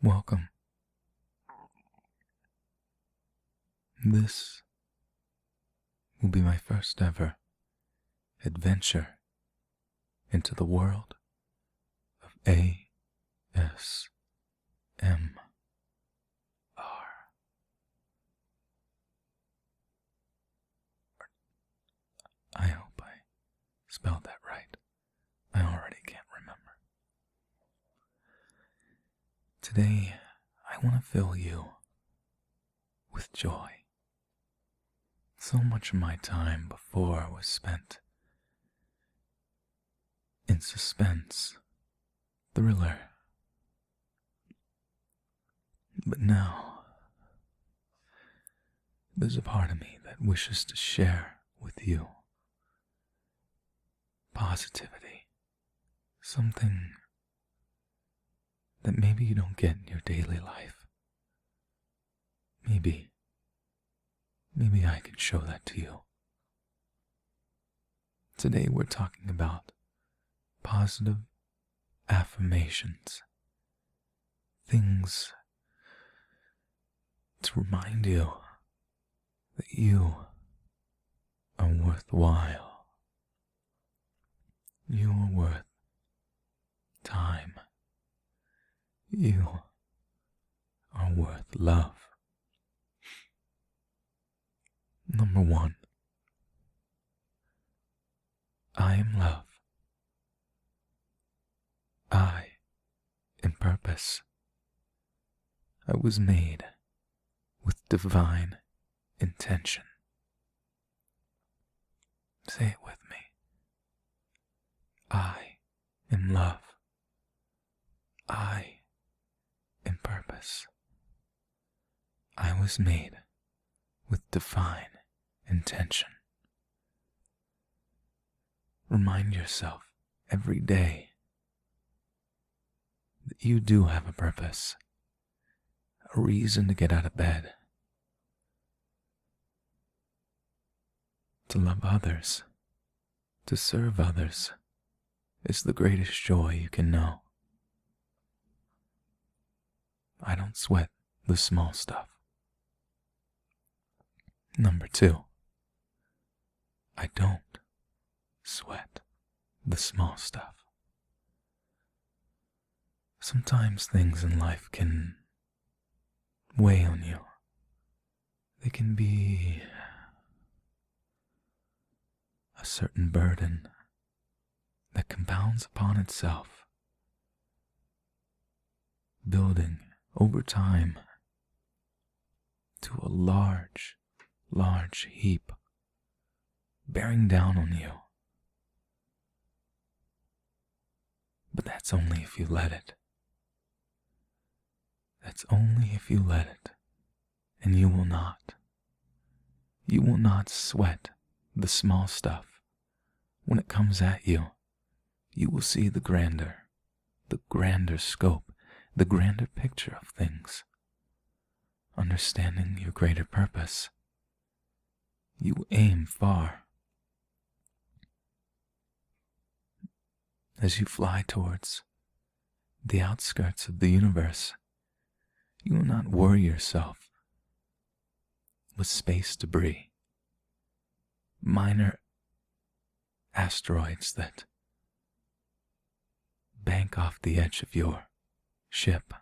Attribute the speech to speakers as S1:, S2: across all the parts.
S1: Welcome. This will be my first ever adventure into the world of ASMR. I hope I spelled that right. I already can't remember. Today, I want to fill you with joy. So much of my time before was spent in suspense, thriller. But now, there's a part of me that wishes to share with you positivity, something that maybe you don't get in your daily life. Maybe I can show that to you. Today we're talking about positive affirmations. Things to remind you that you are worthwhile. You are worth time. You are worth love. Number 1. I am love. I am purpose. I was made with divine intention. Say it with me. I am love. I am purpose. I was made with divine intention. Remind yourself every day that you do have a purpose, a reason to get out of bed, to love others, to serve others is the greatest joy you can know. I don't sweat the small stuff. Number 2, I don't sweat the small stuff. Sometimes things in life can weigh on you. They can be a certain burden that compounds upon itself, building over time to a large heap, bearing down on you. But that's only if you let it. That's only if you let it. And you will not. You will not sweat the small stuff. When it comes at you, you will see the grander scope, the grander picture of things. Understanding your greater purpose, you aim far. As you fly towards the outskirts of the universe, you will not worry yourself with space debris, minor asteroids that bank off the edge of your ship,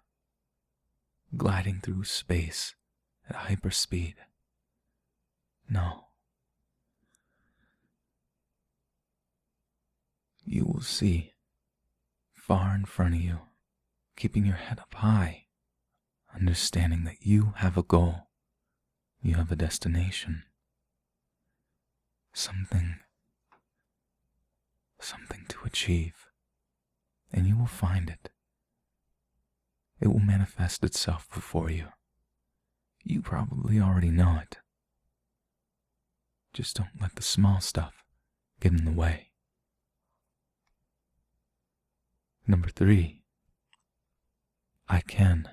S1: gliding through space at hyperspeed. No. You will see far in front of you, keeping your head up high, understanding that you have a goal, you have a destination, something to achieve, and you will find it. It will manifest itself before you. You probably already know it. Just don't let the small stuff get in the way. Number 3, I can,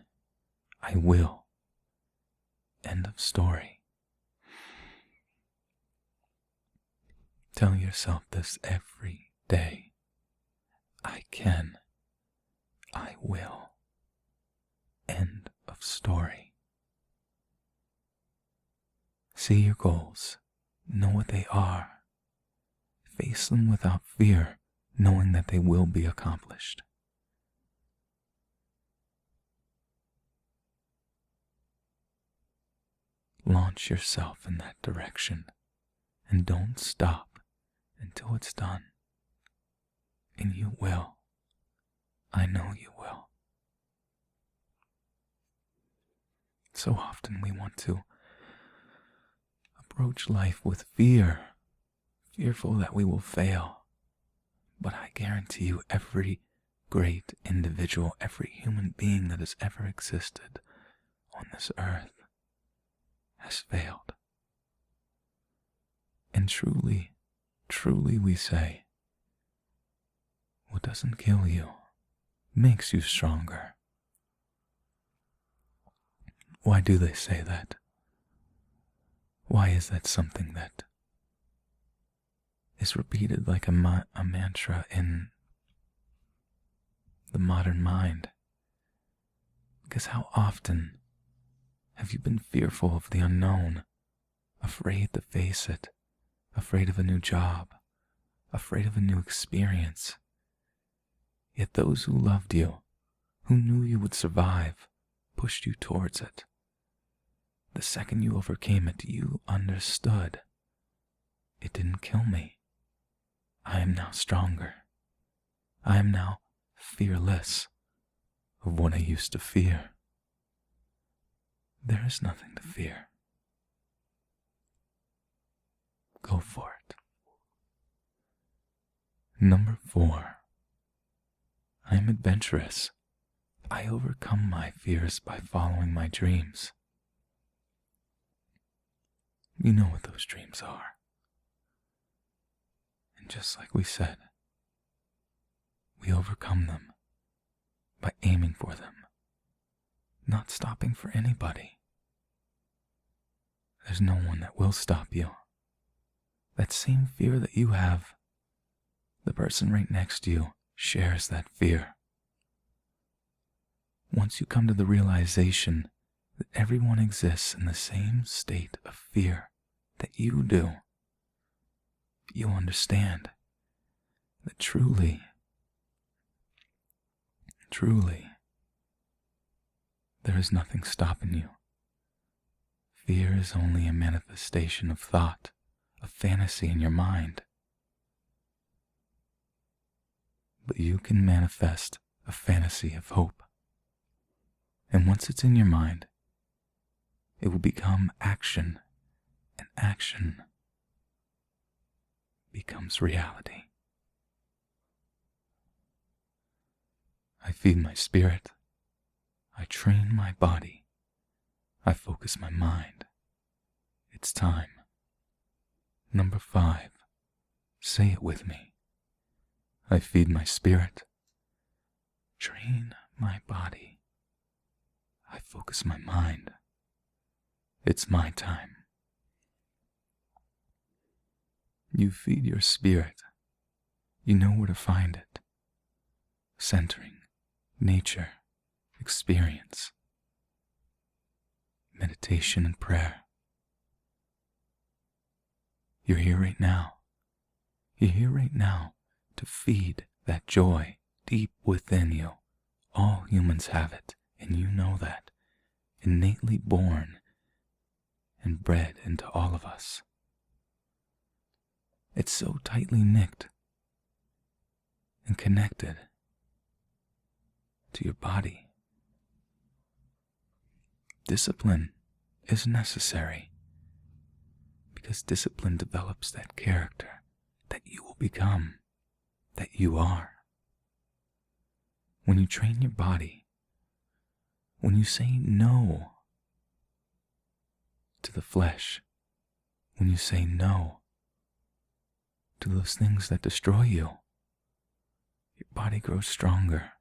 S1: I will. End of story. Tell yourself this every day. I can, I will. End story. See your goals, know what they are, face them without fear, knowing that they will be accomplished. Launch yourself in that direction and don't stop until it's done. And you will. I know you will. So often we want to approach life with fear, fearful that we will fail. But I guarantee you every great individual, every human being that has ever existed on this earth has failed. And truly, truly we say, what doesn't kill you makes you stronger. Why do they say that? Why is that something that is repeated like a mantra in the modern mind? Because how often have you been fearful of the unknown, afraid to face it, afraid of a new job, afraid of a new experience? Yet those who loved you, who knew you would survive, pushed you towards it. The second you overcame it, you understood. It didn't kill me. I am now stronger. I am now fearless of what I used to fear. There is nothing to fear. Go for it. Number 4. I am adventurous. I overcome my fears by following my dreams. You know what those dreams are. And just like we said, we overcome them by aiming for them, not stopping for anybody. There's no one that will stop you. That same fear that you have, the person right next to you shares that fear. Once you come to the realization that everyone exists in the same state of fear that you do, you'll understand that truly, there is nothing stopping you. Fear is only a manifestation of thought, a fantasy in your mind. But you can manifest a fantasy of hope. And once it's in your mind, it will become action, and action becomes reality. I feed my spirit. I train my body. I focus my mind. It's time. Number 5. Say it with me. I feed my spirit. Train my body. I focus my mind. It's my time. You feed your spirit. You know where to find it. Centering, nature, experience, meditation and prayer. You're here right now. You're here right now to feed that joy deep within you. All humans have it, and you know that. Innately born and bred into all of us. It's so tightly knit and connected to your body. Discipline is necessary because discipline develops that character that you will become, that you are. When you train your body, when you say no to the flesh, when you say no to those things that destroy you, your body grows stronger.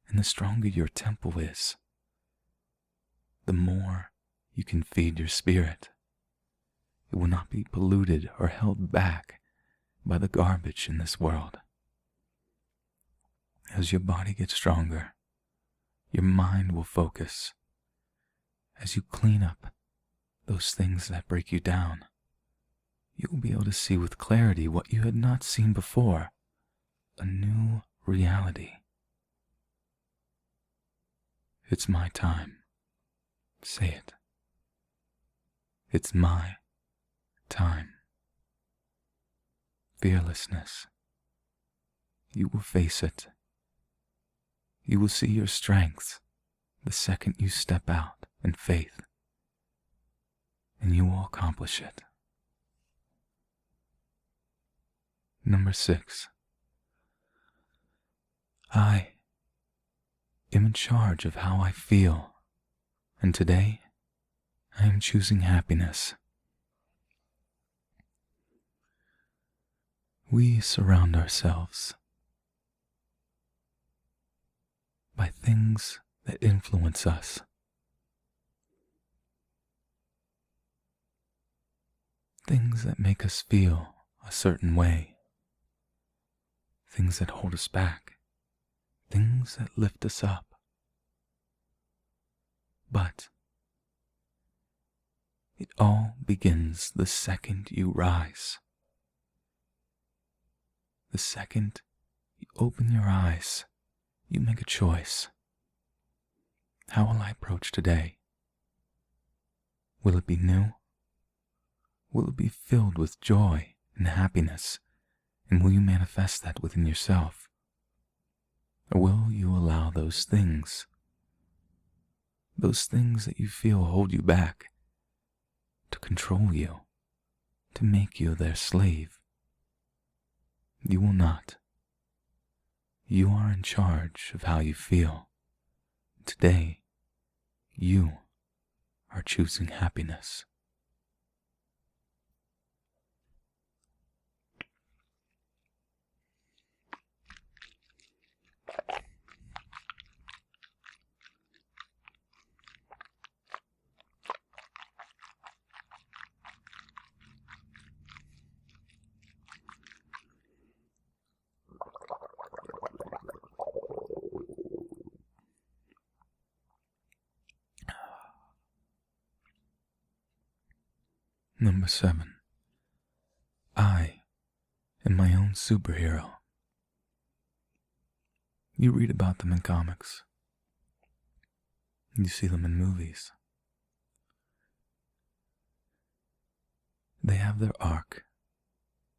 S1: And the stronger your temple is, the more you can feed your spirit. It will not be polluted or held back by the garbage in this world. As your body gets stronger, your mind will focus. as you clean up those things that break you down, you'll be able to see with clarity what you had not seen before, a new reality. It's my time. Say it. It's my time. Fearlessness. You will face it. You will see your strengths the second you step out in faith, and you will accomplish it. Number 6. I am in charge of how I feel, and today I am choosing happiness. We surround ourselves by things that influence us. Things that make us feel a certain way. Things that hold us back. Things that lift us up. But it all begins the second you rise. The second you open your eyes, you make a choice. How will I approach today? Will it be new? Will it be filled with joy and happiness? And will you manifest that within yourself? Or will you allow those things that you feel hold you back, to control you, to make you their slave? You will not. You are in charge of how you feel. Today, you are choosing happiness. Number 7. I am my own superhero. You read about them in comics. You see them in movies. They have their arc,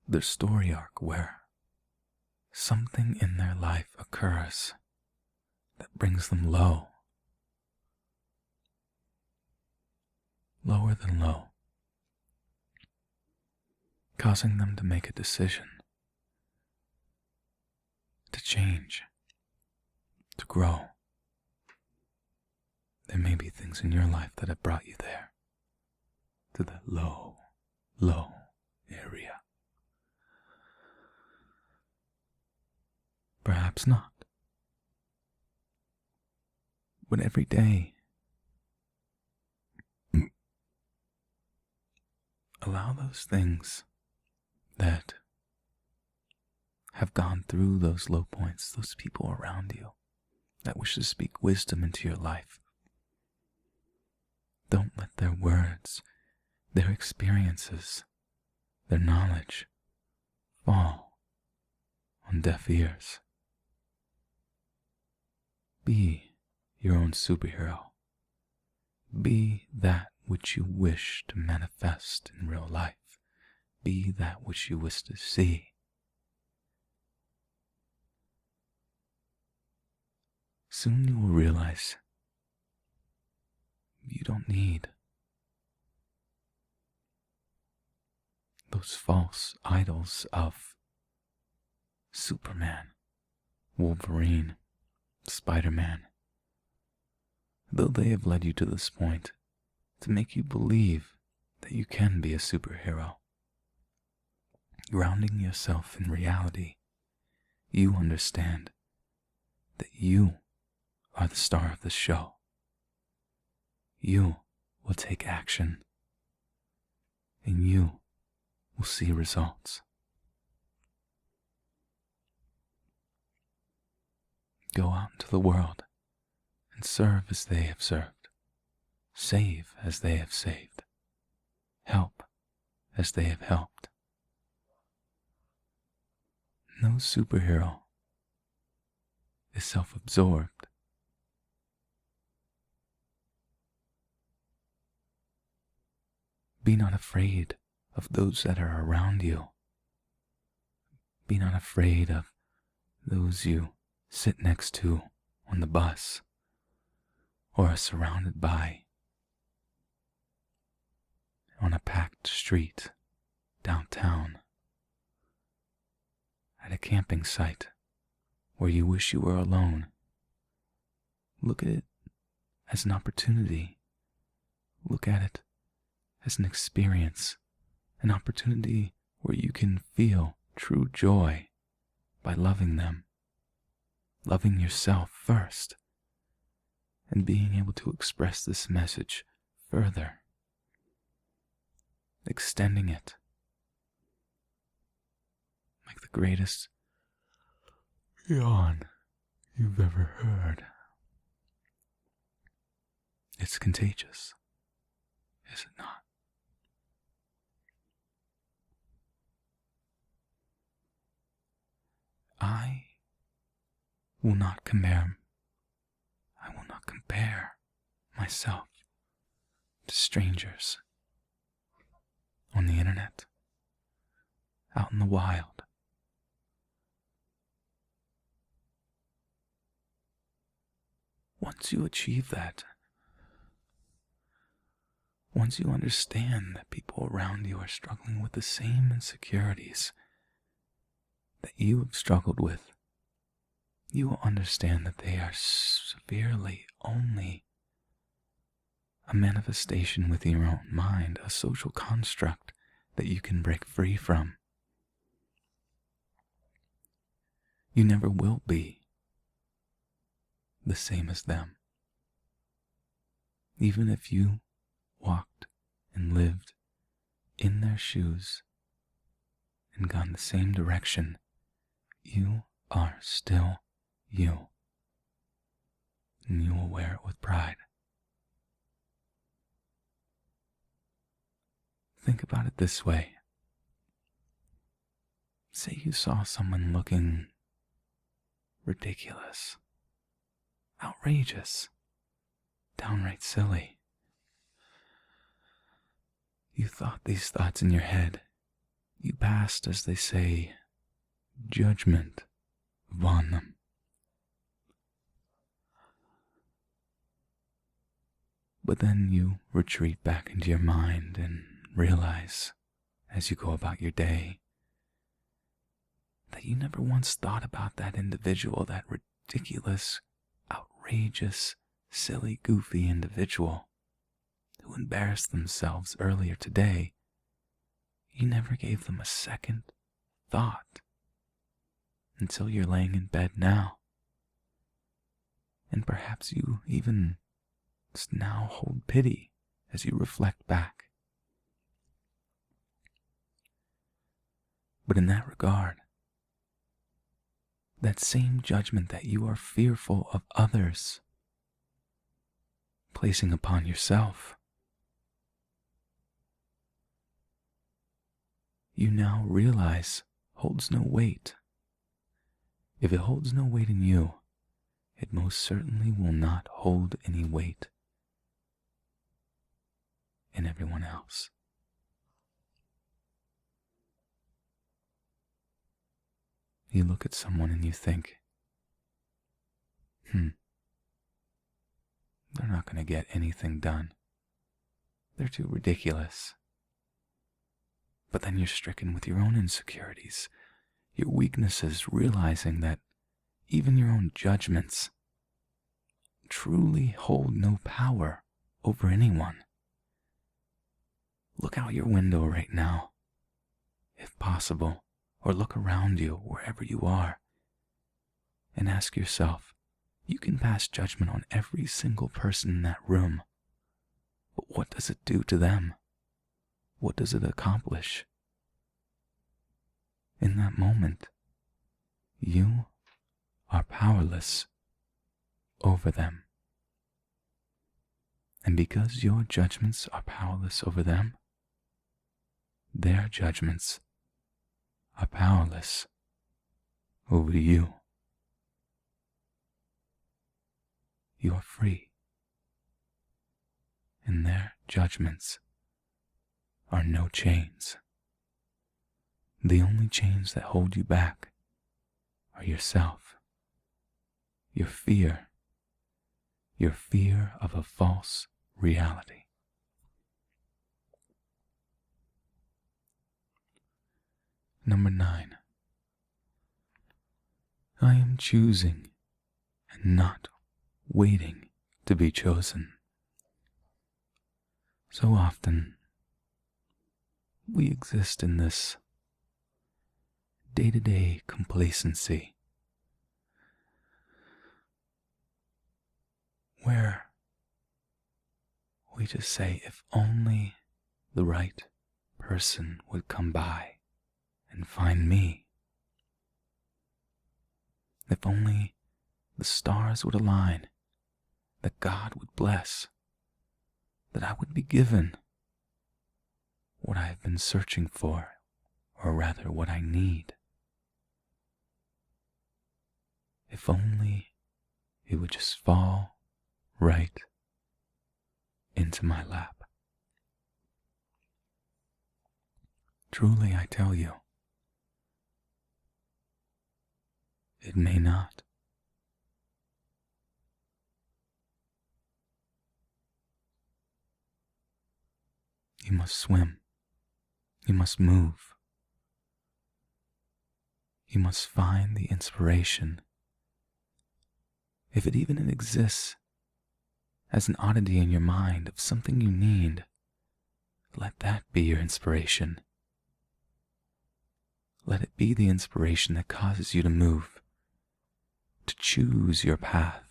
S1: their story arc, where something in their life occurs that brings them low. Lower than low. Causing them to make a decision, to change, to grow. There may be things in your life that have brought you there, to that low area. Perhaps not. But every day, allow those things that have gone through those low points, those people around you that wish to speak wisdom into your life. Don't let their words, their experiences, their knowledge fall on deaf ears. Be your own superhero. Be that which you wish to manifest in real life. Be that which you wish to see. Soon you will realize you don't need those false idols of Superman, Wolverine, Spider-Man. Though they have led you to this point to make you believe that you can be a superhero. Grounding yourself in reality, you understand that you are the star of the show. You will take action, and you will see results. Go out into the world and serve as they have served. save as they have saved, help as they have helped. No superhero is self-absorbed. Be not afraid of those that are around you. Be not afraid of those you sit next to on the bus or are surrounded by on a packed street downtown, at a camping site where you wish you were alone. Look at it as an opportunity. Look at it as an experience, an opportunity where you can feel true joy by loving them, loving yourself first, and being able to express this message further, extending it like the greatest yawn you've ever heard. It's contagious, is it not? I will not compare myself to strangers on the internet, out in the wild. Once you achieve that, once you understand that people around you are struggling with the same insecurities that you have struggled with, you will understand that they are severely only a manifestation within your own mind, a social construct that you can break free from. You never will be the same as them. Even if you walked and lived in their shoes and gone the same direction, you are still you, and you will wear it with pride. Think about it this way. Say you saw someone looking ridiculous, outrageous, downright silly. You thought these thoughts in your head. You passed, as they say, judgment upon them. But then you retreat back into your mind and realize, as you go about your day, that you never once thought about that individual, that ridiculous, outrageous, silly, goofy individual who embarrassed themselves earlier today. You never gave them a second thought until you're laying in bed now. And perhaps you even now hold pity as you reflect back. But in that regard, that same judgment that you are fearful of others placing upon yourself, you now realize holds no weight. If it holds no weight in you, it most certainly will not hold any weight in everyone else. You look at someone and you think, they're not going to get anything done. They're too ridiculous. But then you're stricken with your own insecurities, your weaknesses, realizing that even your own judgments truly hold no power over anyone. Look out your window right now, if possible, or look around you wherever you are, and ask yourself, you can pass judgment on every single person in that room, but what does it do to them? What does it accomplish? In that moment, you are powerless over them. And because your judgments are powerless over them, their judgments are powerless over you. You are free, and their judgments are no chains. The only chains that hold you back are yourself, your fear of a false reality. Number 9. I am choosing and not waiting to be chosen. So often, we exist in this day-to-day complacency where we just say, if only the right person would come by and find me. If only the stars would align, that God would bless, that I would be given what I have been searching for, or rather what I need. If only it would just fall right into my lap. Truly, I tell you, it may not. You must swim. You must move. You must find the inspiration. If it even exists as an oddity in your mind of something you need, let that be your inspiration. Let it be the inspiration that causes you to move, to choose your path,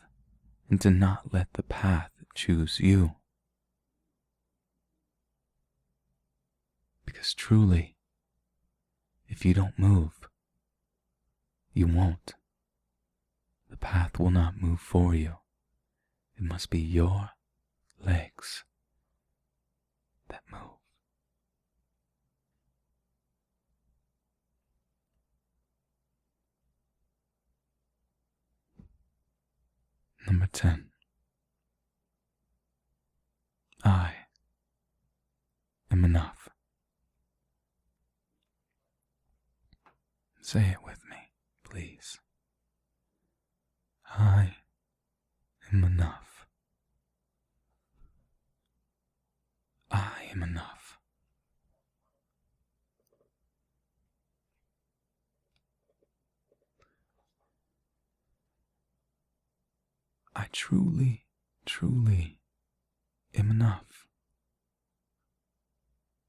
S1: and to not let the path choose you. Because truly, if you don't move, you won't. The path will not move for you. It must be your legs that move. Number 10. I am enough. Say it with me, please. I am enough. I am enough. I truly, truly am enough.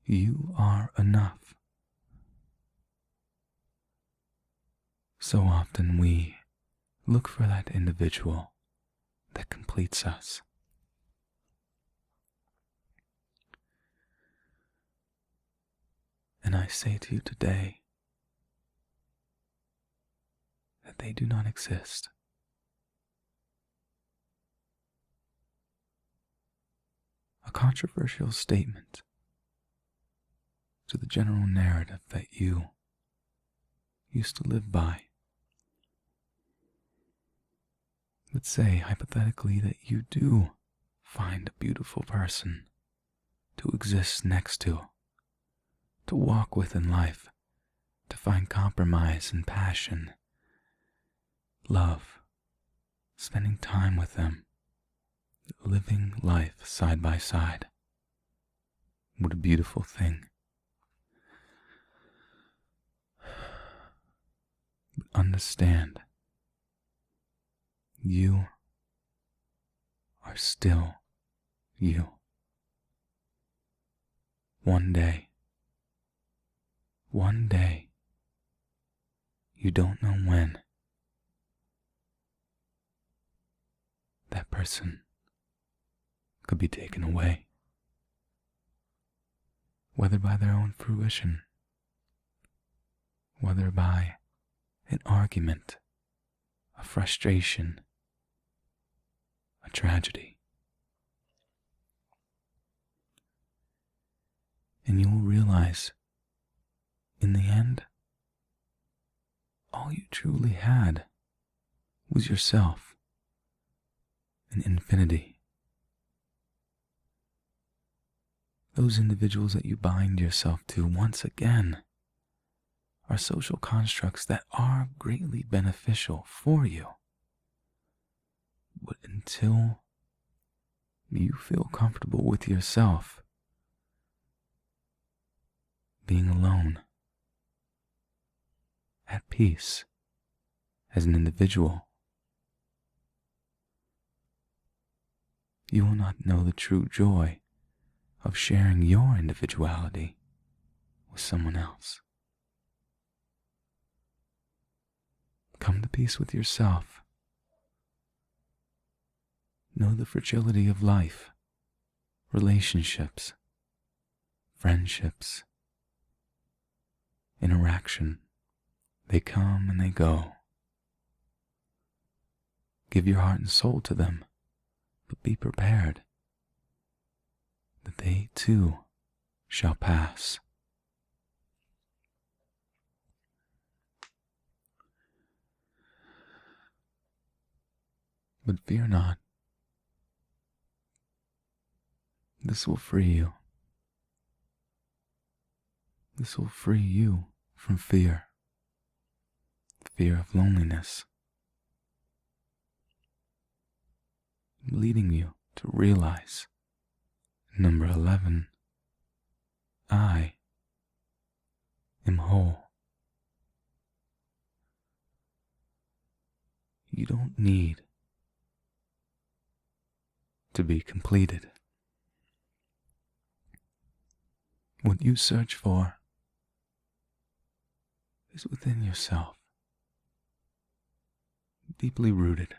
S1: You are enough. So often we look for that individual that completes us. And I say to you today that they do not exist. A controversial statement to the general narrative that you used to live by would say, hypothetically, that you do find a beautiful person to exist next to walk with in life, to find compromise and passion, love, spending time with them, living life side by side. What a beautiful thing. But understand, you are still you. One day, you don't know when, that person could be taken away, whether by their own fruition, whether by an argument, a frustration, a tragedy. And you will realize, in the end, all you truly had was yourself and infinity. Those individuals that you bind yourself to, once again, are social constructs that are greatly beneficial for you. But until you feel comfortable with yourself, being alone, at peace as an individual, you will not know the true joy of sharing your individuality with someone else. Come to peace with yourself. Know the fragility of life, relationships, friendships, interaction. They come and they go. Give your heart and soul to them, but be prepared that they too shall pass. But fear not. This will free you. This will free you from fear. Fear of loneliness. Leading you to realize, number 11, I am whole. You don't need to be completed. What you search for is within yourself, deeply rooted.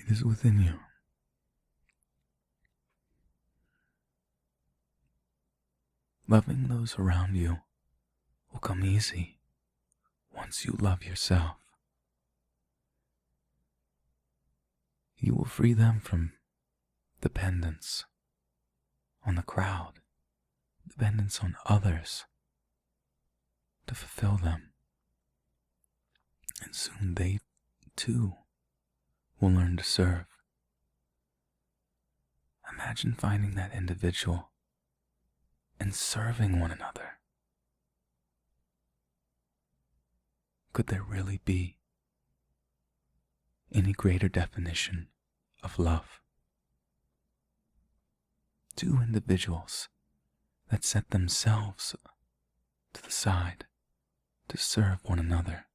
S1: It is within you. Loving those around you will come easy once you love yourself. You will free them from dependence on the crowd, dependence on others to fulfill them. And soon they too will learn to serve. Imagine finding that individual and serving one another. Could there really be any greater definition of love? Two individuals that set themselves to the side to serve one another.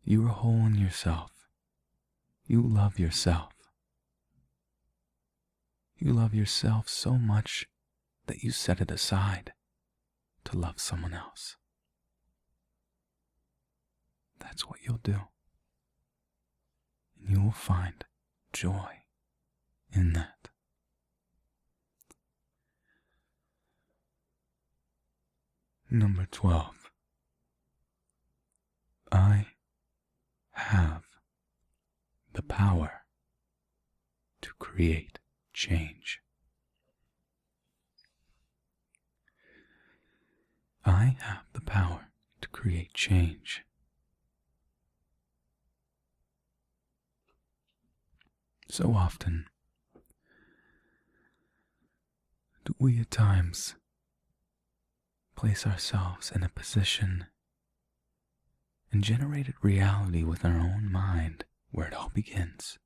S1: You are whole in yourself. You love yourself. You love yourself so much that you set it aside to love someone else. That's what you'll do. And you will find joy in that. Number 12. I have the power to create change. I have the power to create change. So often do we at times place ourselves in a position and generated reality with our own mind where it all begins,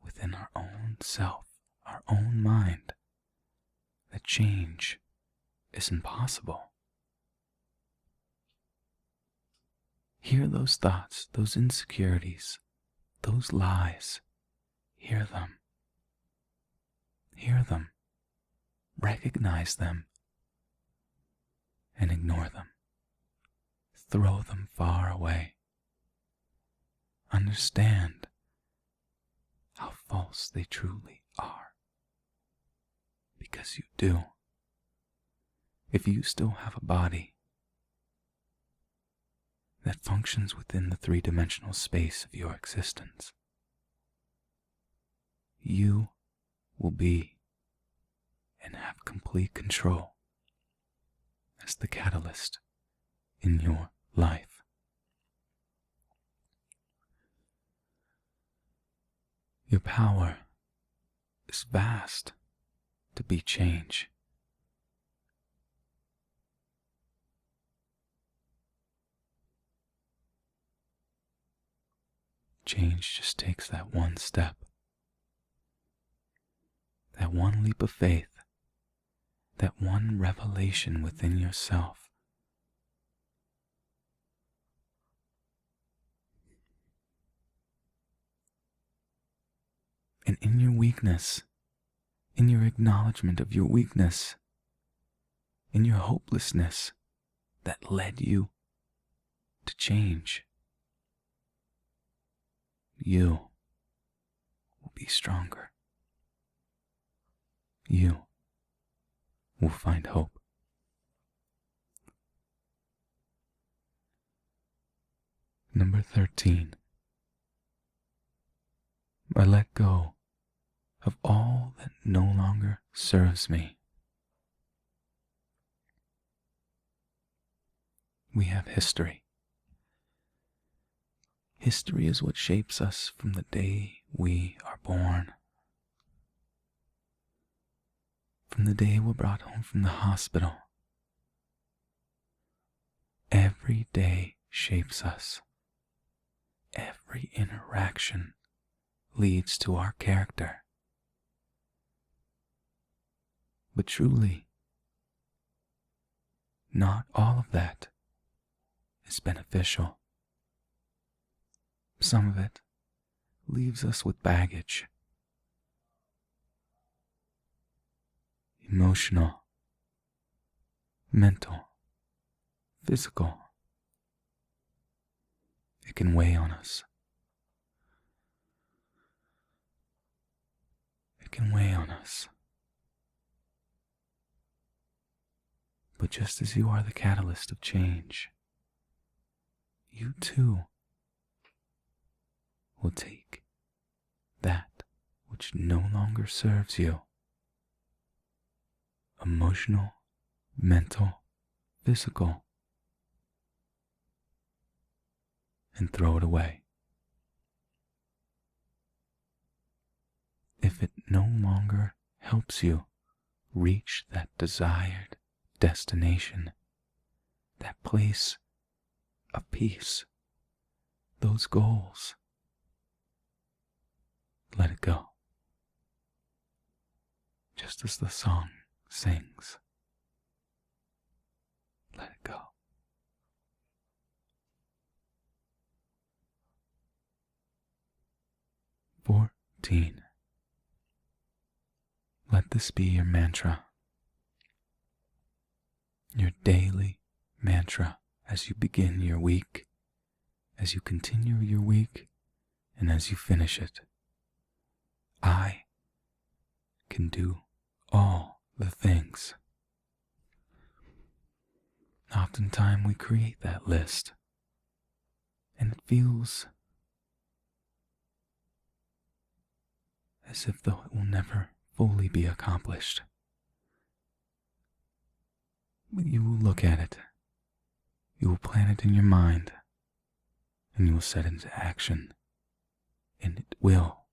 S1: within our own self, our own mind, that change is impossible. Hear those thoughts, those insecurities, those lies. Hear them. hear them, recognize them, and ignore them. Throw them far away. Understand how false they truly are. Because you do. If you still have a body that functions within the three-dimensional space of your existence, you will be and have complete control as the catalyst in your life. Your power is vast to be change. Change just takes that one step, that one leap of faith, that one revelation within yourself. And in your weakness, in your acknowledgement of your weakness, in your hopelessness that led you to change, you will be stronger. You will find hope. Number 13. I let go of all that no longer serves me. We have history. History is what shapes us from the day we are born. From the day we're brought home from the hospital. Every day shapes us. Every interaction leads to our character. But truly, not all of that is beneficial. Some of it leaves us with baggage. Emotional, mental, physical. It can weigh on us. It can weigh on us. But just as you are the catalyst of change, you too will take that which no longer serves you, emotional, mental, physical, and throw it away. If it no longer helps you reach that desired destination, that place of peace, those goals, let it go. Just as the song sings, let it go. Let this be your mantra, your daily mantra as you begin your week, as you continue your week, and as you finish it. I can do all the things. Oftentimes we create that list, and it feels as if though it will never fully be accomplished. But you will look at it, you will plan it in your mind, and you will set it into action, and it will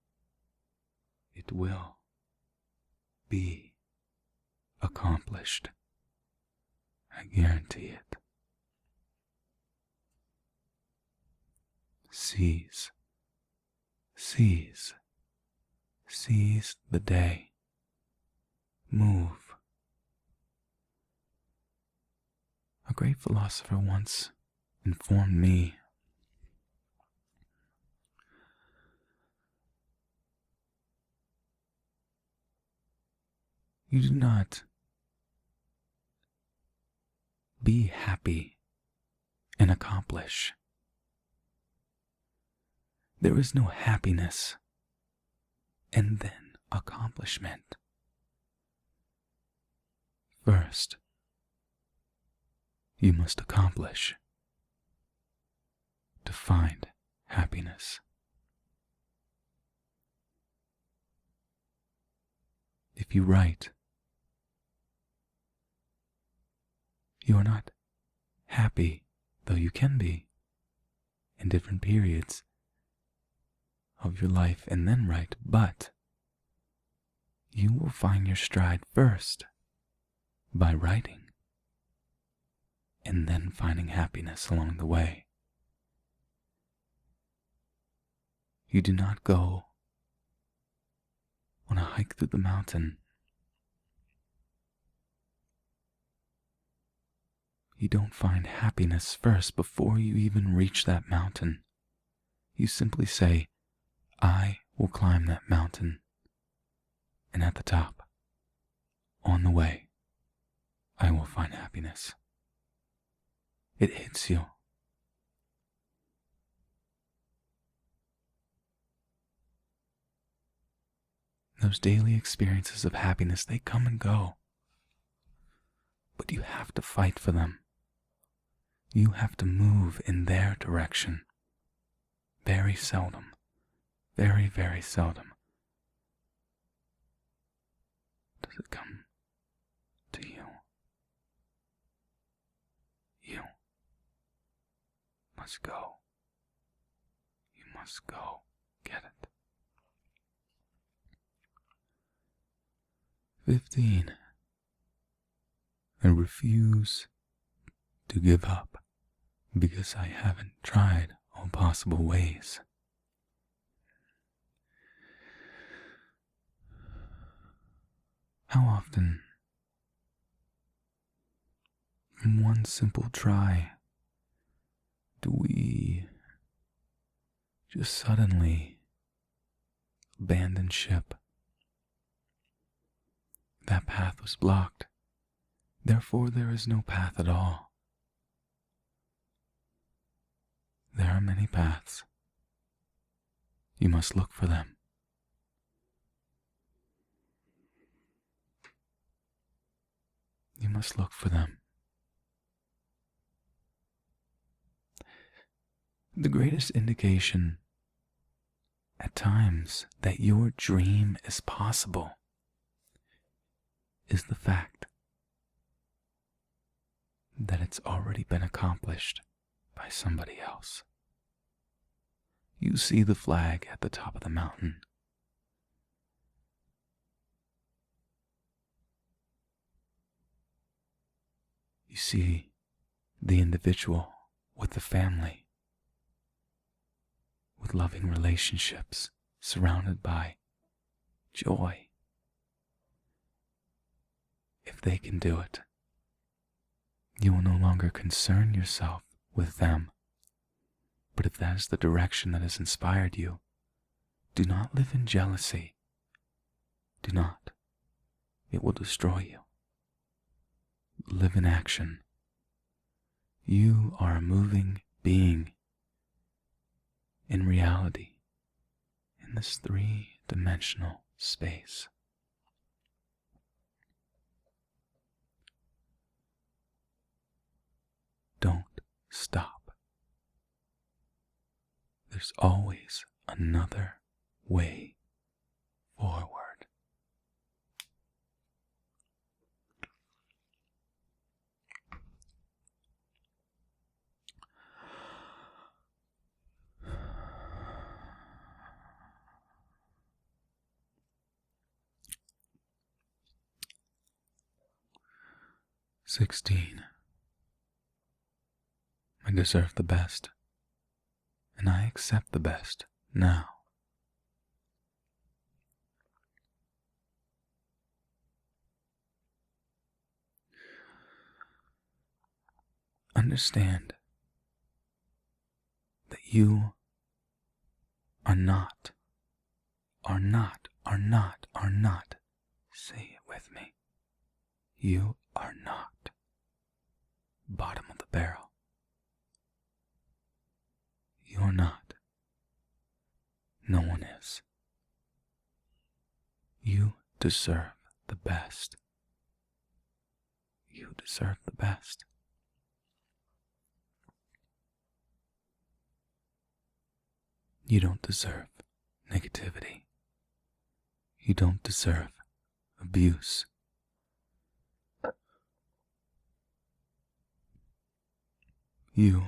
S1: be accomplished. I guarantee it. Seize the day. Move. A great philosopher once informed me You do not be happy and accomplish. There is no happiness and then accomplishment. First, you must accomplish to find happiness. If you write, you are not happy, though you can be, in different periods of your life and then write, but you will find your stride first by writing and then finding happiness along the way. You do not go on a hike through the mountain. You don't find happiness first before you even reach that mountain. You simply say, I will climb that mountain, and at the top, on the way, I will find happiness. It hits you. Those daily experiences of happiness, they come and go, but you have to fight for them. You have to move in their direction. Very seldom, very, very seldom does it come to you. You must go. You must go get it. 15. I refuse to give up because I haven't tried all possible ways. How often, from one simple try, do we just suddenly abandon ship? That path was blocked, therefore there is no path at all. There are many paths. You must look for them. You must look for them. The greatest indication at times that your dream is possible is the fact that it's already been accomplished by somebody else. You see the flag at the top of the mountain. You see the individual with the family, with loving relationships, surrounded by joy. If they can do it, you will no longer concern yourself with them. But if that is the direction that has inspired you, do not live in jealousy. Do not. It will destroy you. Live in action. You are a moving being in reality, in this three-dimensional space. Don't stop. There's always another way forward. "16. I deserve the best, and I accept the best now. Understand that you are not, say it with me, You are not bottom of the barrel. You're not. No one is. You deserve the best. You deserve the best. You don't deserve negativity. You don't deserve abuse. You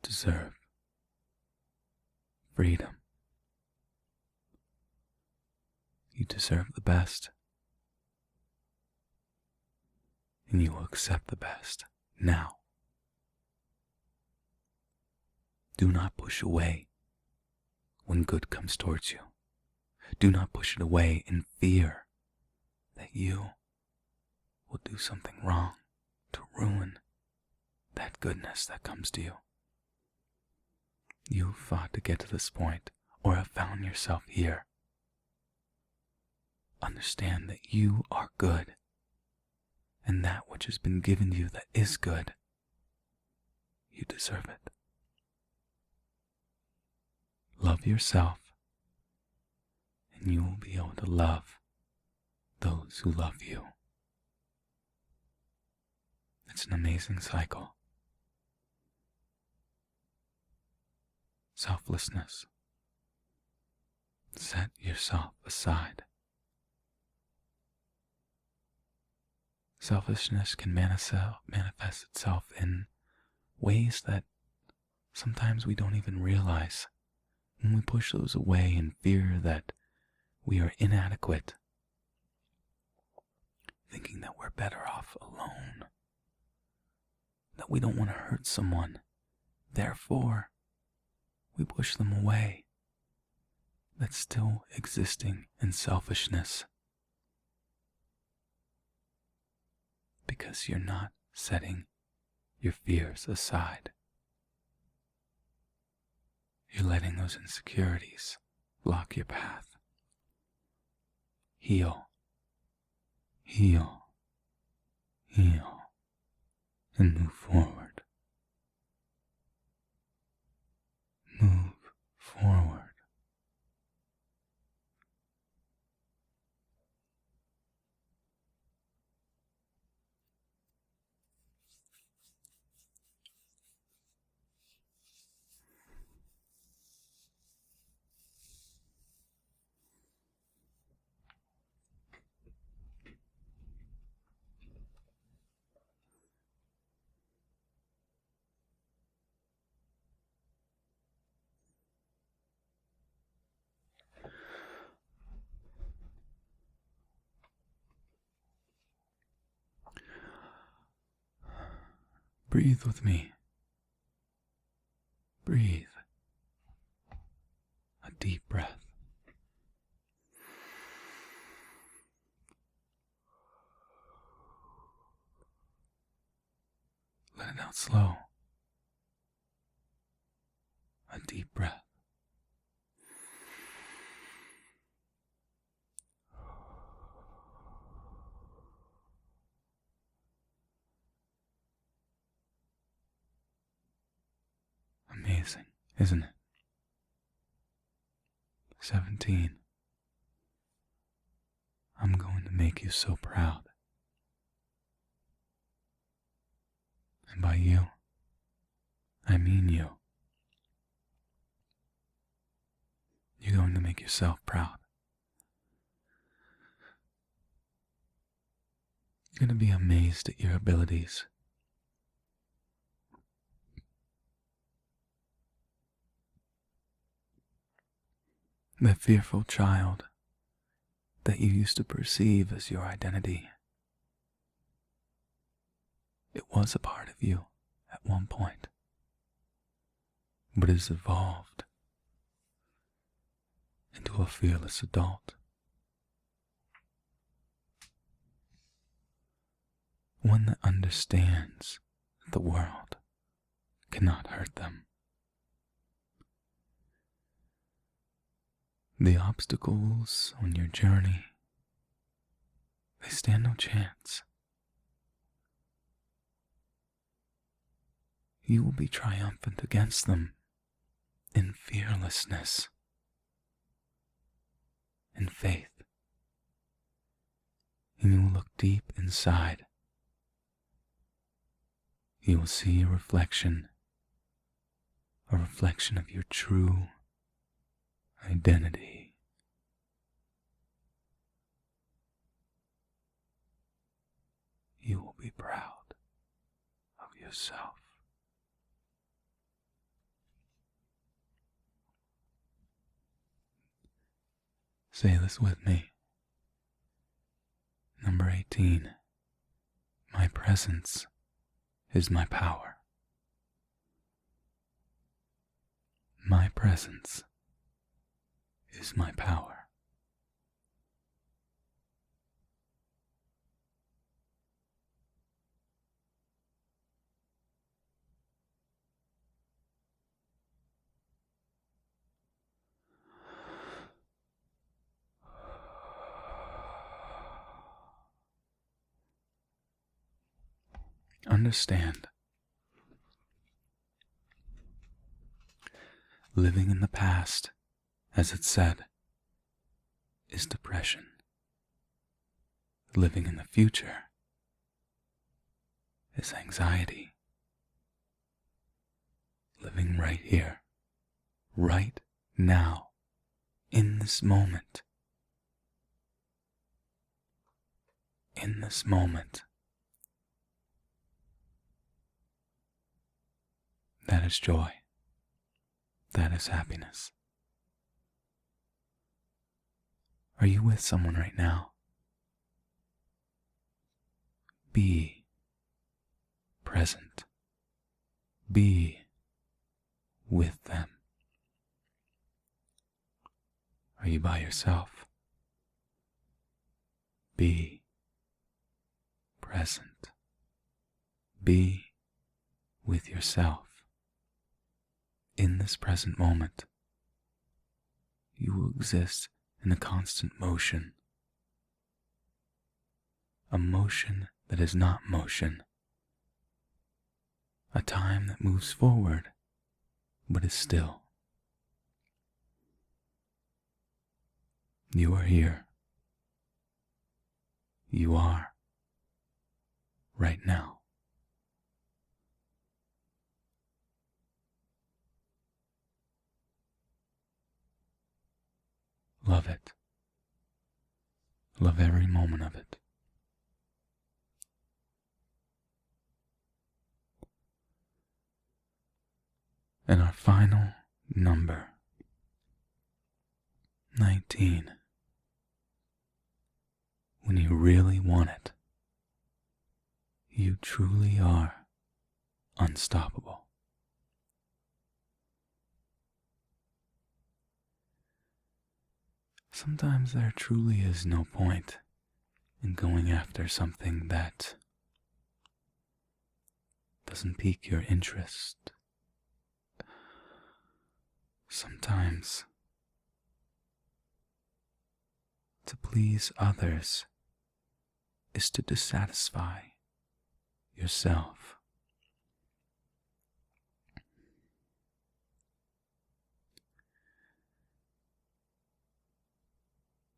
S1: deserve freedom. You deserve the best. And you will accept the best now. Do not push away when good comes towards you. Do not push it away in fear that you will do something wrong to ruin that goodness that comes to you. You fought to get to this point, or have found yourself here. Understand that you are good, and that which has been given to you that is good, you deserve it. Love yourself, and you will be able to love those who love you. It's an amazing cycle. Selflessness. Set yourself aside. Selfishness can manifest itself in ways that sometimes we don't even realize. When we push those away in fear that we are inadequate, thinking that we're better off alone, that we don't want to hurt someone, therefore we push them away. That's still existing in selfishness. Because you're not setting your fears aside. You're letting those insecurities block your path. Heal, heal, heal, and move forward. Move forward. Breathe with me. Breathe. A deep breath. Let it out slow. A deep breath. Amazing, isn't it? 17. I'm going to make you so proud. And by you, I mean you. You're going to make yourself proud. You're going to be amazed at your abilities. That fearful child that you used to perceive as your identity, it was a part of you at one point, but it has evolved into a fearless adult. One that understands that the world cannot hurt them. The obstacles on your journey, They stand no chance. You will be triumphant against them in fearlessness, in faith. And you will look deep inside. You will see a reflection of your true identity. You will be proud of yourself. Say this with me. Number 18. My presence is my power. My presence is my power. Understand, living in the past, as it said, is depression. Living in the future is anxiety. Living right here, right now, in this moment. In this moment. That is joy. That is happiness. Are you with someone right now? Be present. Be with them. Are you by yourself? Be present. Be with yourself. In this present moment, you will exist in a constant motion. A motion that is not motion. A time that moves forward, but is still. You are here. You are right now. Love it. Love every moment of it. And our final number, 19. When you really want it, you truly are unstoppable. Sometimes there truly is no point in going after something that doesn't pique your interest. Sometimes to please others is to dissatisfy yourself.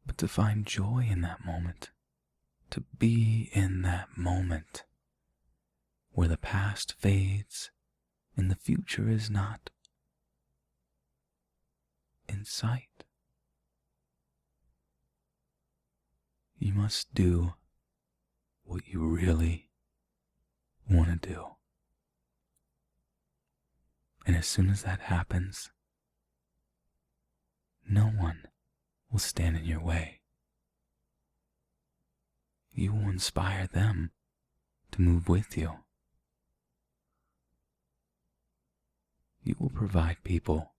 S1: But to find joy in that moment, to be in that moment where the past fades and the future is not in sight. You must do what you really want to do. And as soon as that happens, no one will stand in your way. You will inspire them to move with you. You will provide people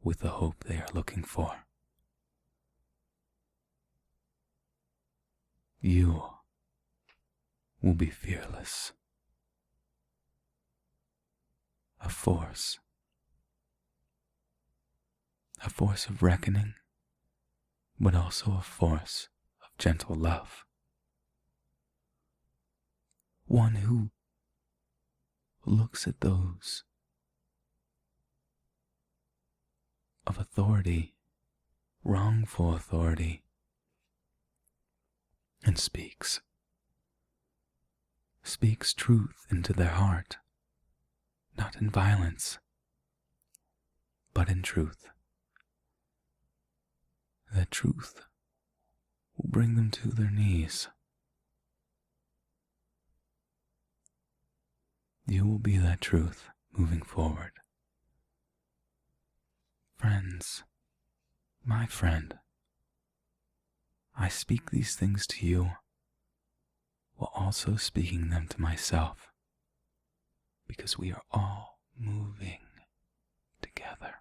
S1: with the hope they are looking for. You will be fearless. A force of reckoning, but also a force of gentle love. one who looks at those of authority, wrongful authority, and speaks truth into their heart, not in violence, but in truth. That truth will bring them to their knees. You will be that truth moving forward. Friends, my friend, I speak these things to you while also speaking them to myself, because we are all moving together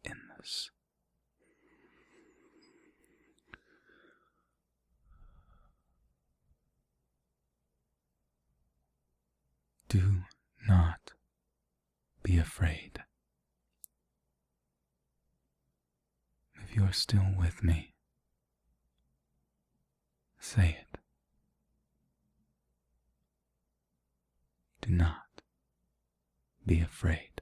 S1: in this. Do not be afraid. If you are still with me, say it. Do not be afraid.